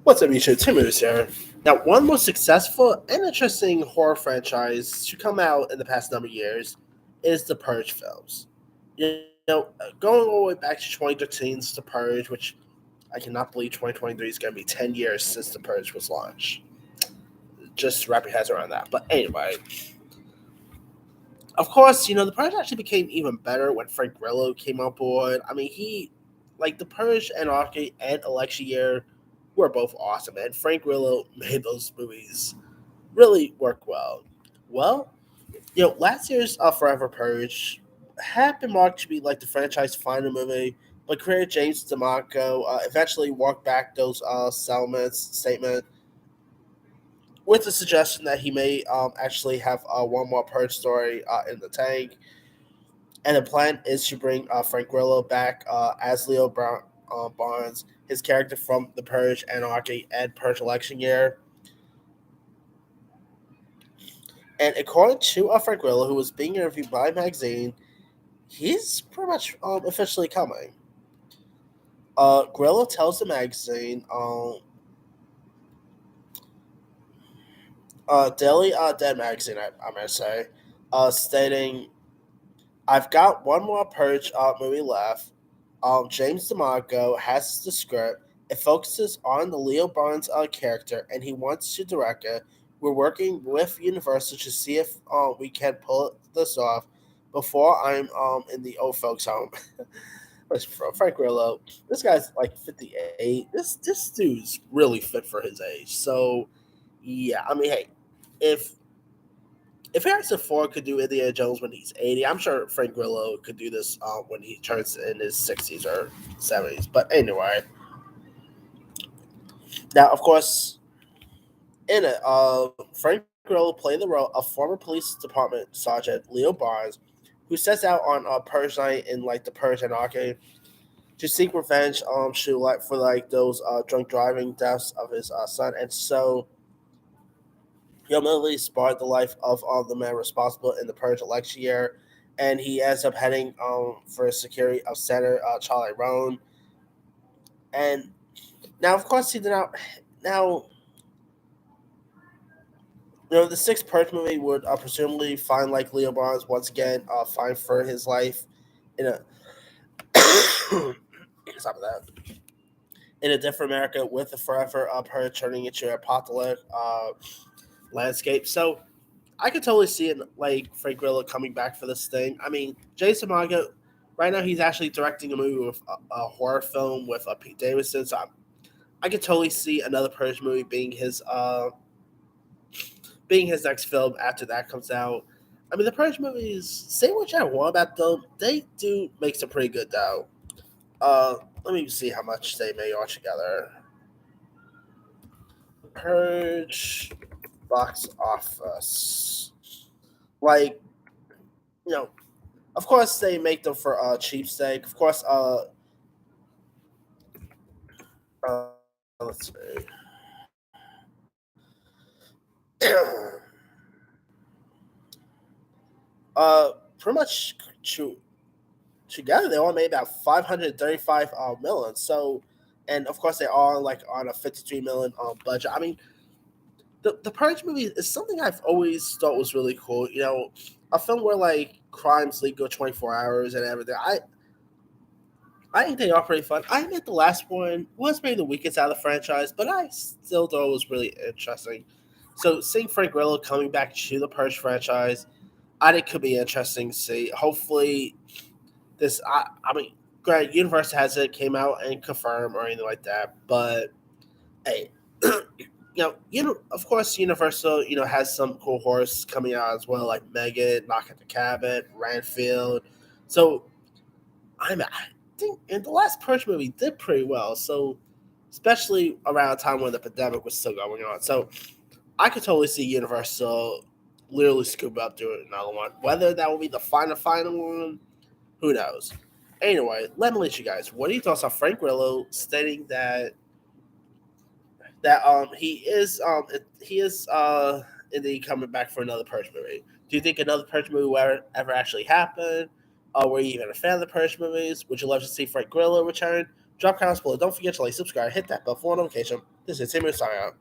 What's up, YouTube? Tim Moose here. Now, one of the most successful and interesting horror franchise to come out in the past number of years is the Purge films. Going all the way back to 2013's The Purge, which I cannot believe 2023 is going to be 10 years since The Purge was launched. Just wrap your heads around that. But anyway, of course, The Purge actually became even better when Frank Grillo came on board. I mean, The Purge, Anarchy, and Election Year were both awesome, and Frank Grillo made those movies really work well. Well, last year's Forever Purge had been marked to be like the franchise final movie, but creator James DeMarco eventually walked back those settlements statement with the suggestion that he may actually have one more Purge story in the tank, and the plan is to bring Frank Grillo back as Leo Barnes, his character from The Purge, Anarchy, and Purge Election Year. And according to Frank Grillo, who was being interviewed by a magazine, he's pretty much officially coming. Grillo tells the magazine, Daily Dead magazine, I'm going to say, stating, I've got one more Purge movie left. James DeMarco has the script. It focuses on the Leo Barnes character, and he wants to direct it. We're working with Universal to see if we can pull this off before I'm in the old folks' home. From Frank Grillo, this guy's like 58. This dude's really fit for his age. So yeah, I mean, hey, if Harrison Ford could do Indiana Jones when he's 80, I'm sure Frank Grillo could do this when he turns in his 60s or 70s. But anyway, now, of course, in it, Frank Grillo played the role of former police department sergeant Leo Barnes, who sets out on Purge night in like the Purge Anarchy to seek revenge for like those drunk driving deaths of his son, and so he ultimately spared the life of the man responsible in the Purge election year, and he ends up heading for security of Senator Charlie Roan. And now, of course, he did not. Now, the sixth Purge movie would presumably find like Leo Barnes once again find for his life in a stop that in a different America with the forever Purge turning into an apocalyptic landscape. So I could totally see it like Frank Grillo coming back for this thing. I mean, Jason Momoa, right now he's actually directing a movie with a horror film with Pete Davidson. So I could totally see another Purge movie being his next film after that comes out. I mean, the Purge movies, say what you want about them, they do make some pretty good though. Let me see how much they made altogether. Purge box office, like you know, of course they make them for cheapsake. Of course, let's see. Pretty much together they only made about 535 million. So, and of course they are like on a 53 million budget. I mean, the Purge movie is something I've always thought was really cool. A film where like crimes leak go 24 hours and everything. I think they are pretty fun. I admit the last one was maybe the weakest out of the franchise, but I still thought it was really interesting. So seeing Frank Grillo coming back to the Purge franchise, I think could be interesting to see. Hopefully, I mean, granted, Universal hasn't came out and confirmed or anything like that, but hey, of course, Universal, has some cool horrors coming out as well, like Megan, Knock at the Cabin, Ranfield. So I think in the last Purge movie did pretty well. So especially around a time when the pandemic was still going on. So I could totally see Universal literally scoop up doing another one. Whether that will be the final one, who knows? Anyway, let me let you guys. What are your thoughts on Frank Grillo stating that he is indeed coming back for another Purge movie? Do you think another Purge movie will ever actually happen? Were you even a fan of the Purge movies? Would you love to see Frank Grillo return? Drop comments below. Don't forget to like, subscribe, hit that bell for notification. This is Timmy signing out.